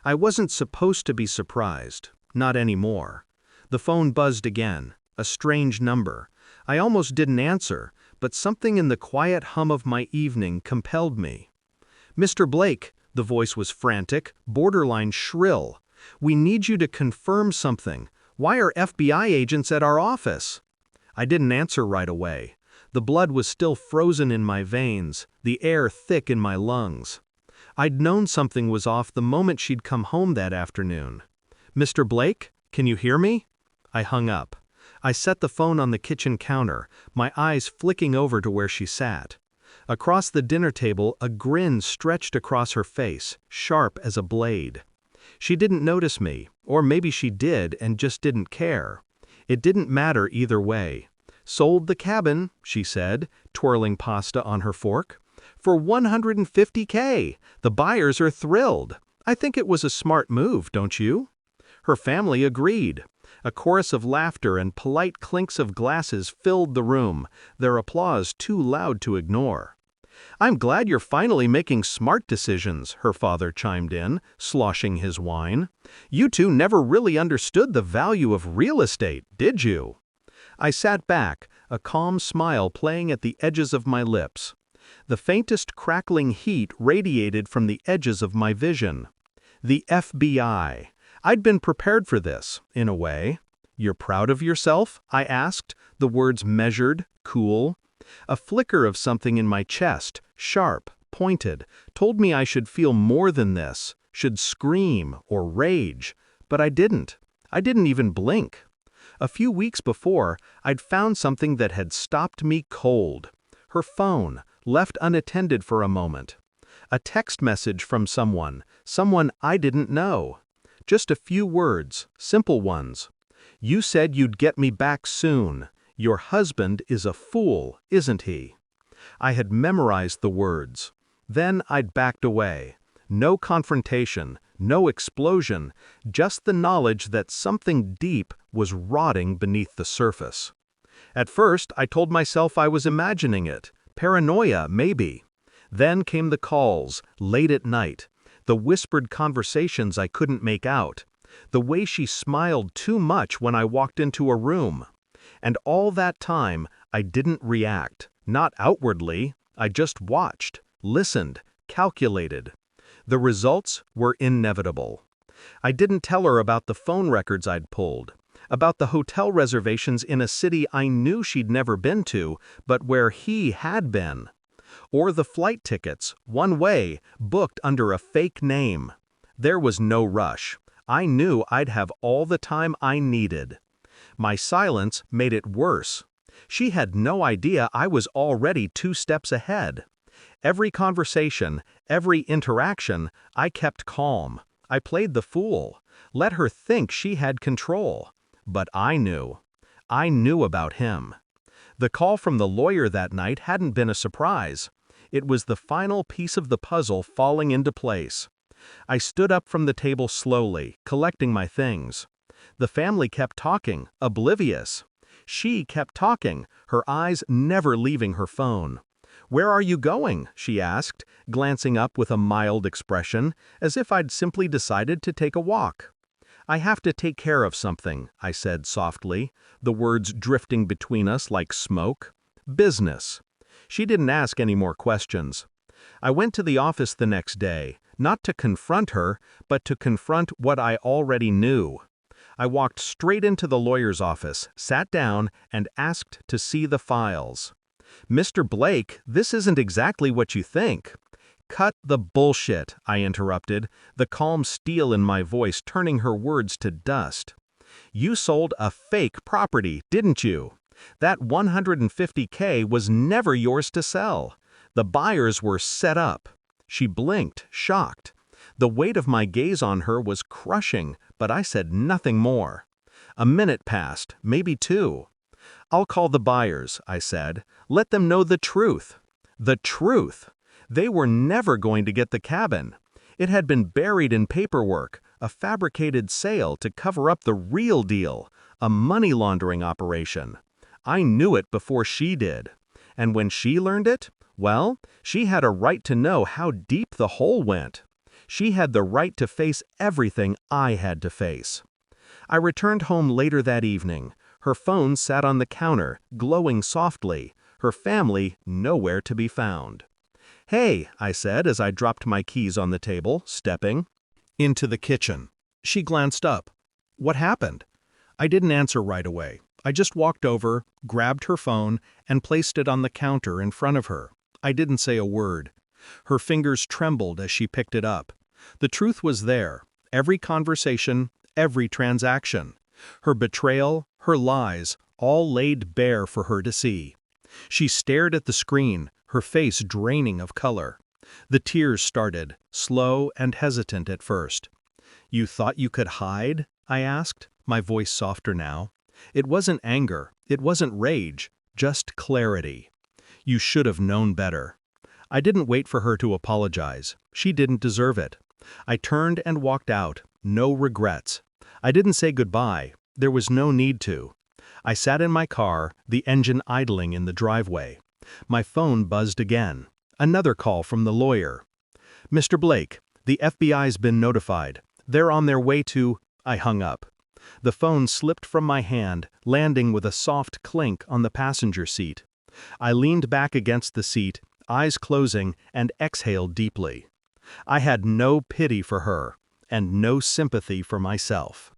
I wasn't supposed to be surprised. Not anymore. The phone buzzed again. A strange number. I almost didn't answer, but something in the quiet hum of my evening compelled me. "Mr. Blake," the voice was frantic, borderline shrill. "We need you to confirm something. Why are FBI agents at our office?" I didn't answer right away. The blood was still frozen in my veins, the air thick in my lungs. I'd known something was off the moment she'd come home that afternoon. "Mr. Blake, can you hear me?" I hung up. I set the phone on the kitchen counter, my eyes flicking over to where she sat. Across the dinner table, a grin stretched across her face, sharp as a blade. She didn't notice me, or maybe she did and just didn't care. It didn't matter either way. "Sold the cabin," she said, twirling pasta on her fork. "For $150K. The buyers are thrilled. I think it was a smart move, don't you?" Her family agreed. A chorus of laughter and polite clinks of glasses filled the room, their applause too loud to ignore. "I'm glad you're finally making smart decisions," her father chimed in, sloshing his wine. "You two never really understood the value of real estate, did you?" I sat back, a calm smile playing at the edges of my lips. The faintest crackling heat radiated from the edges of my vision. The FBI. I'd been prepared for this, in a way. "You're proud of yourself?" I asked, the words measured, cool. A flicker of something in my chest, sharp, pointed, told me I should feel more than this, should scream or rage. But I didn't. I didn't even blink. A few weeks before, I'd found something that had stopped me cold. Her phone, left unattended for a moment. A text message from someone I didn't know. Just a few words, simple ones. "You said you'd get me back soon. Your husband is a fool, isn't he?" I had memorized the words. Then I'd backed away. No confrontation, no explosion, just the knowledge that something deep was rotting beneath the surface. At first, I told myself I was imagining it. Paranoia, maybe. Then came the calls, late at night. The whispered conversations I couldn't make out. The way she smiled too much when I walked into a room. And all that time, I didn't react. Not outwardly. I just watched, listened, calculated. The results were inevitable. I didn't tell her about the phone records I'd pulled, about the hotel reservations in a city I knew she'd never been to, but where he had been. Or the flight tickets, one way, booked under a fake name. There was no rush. I knew I'd have all the time I needed. My silence made it worse. She had no idea I was already 2 steps ahead. Every conversation, every interaction, I kept calm. I played the fool. Let her think she had control. But I knew. I knew about him. The call from the lawyer that night hadn't been a surprise. It was the final piece of the puzzle falling into place. I stood up from the table slowly, collecting my things. The family kept talking, oblivious. She kept talking, her eyes never leaving her phone. "Where are you going?" she asked, glancing up with a mild expression, as if I'd simply decided to take a walk. "I have to take care of something," I said softly, the words drifting between us like smoke. "Business." She didn't ask any more questions. I went to the office the next day, not to confront her, but to confront what I already knew. I walked straight into the lawyer's office, sat down, and asked to see the files. "Mr. Blake, this isn't exactly what you think." "Cut the bullshit," I interrupted, the calm steel in my voice turning her words to dust. "You sold a fake property, didn't you? That $150K was never yours to sell. The buyers were set up." She blinked, shocked. The weight of my gaze on her was crushing, but I said nothing more. A minute passed, maybe 2. "I'll call the buyers," I said. "Let them know the truth." The truth! They were never going to get the cabin. It had been buried in paperwork, a fabricated sale to cover up the real deal, a money laundering operation. I knew it before she did. And when she learned it, well, she had a right to know how deep the hole went. She had the right to face everything I had to face. I returned home later that evening. Her phone sat on the counter, glowing softly, her family nowhere to be found. "Hey," I said as I dropped my keys on the table, stepping into the kitchen. She glanced up. "What happened?" I didn't answer right away. I just walked over, grabbed her phone, and placed it on the counter in front of her. I didn't say a word. Her fingers trembled as she picked it up. The truth was there. Every conversation, every transaction. Her betrayal, her lies, all laid bare for her to see. She stared at the screen, her face draining of color. The tears started, slow and hesitant at first. "You thought you could hide?" I asked, my voice softer now. It wasn't anger, it wasn't rage, just clarity. "You should have known better." I didn't wait for her to apologize. She didn't deserve it. I turned and walked out, no regrets. I didn't say goodbye. There was no need to. I sat in my car, the engine idling in the driveway. My phone buzzed again. Another call from the lawyer. "Mr. Blake, the FBI's been notified. They're on their way to—" I hung up. The phone slipped from my hand, landing with a soft clink on the passenger seat. I leaned back against the seat, eyes closing, and exhaled deeply. I had no pity for her, and no sympathy for myself.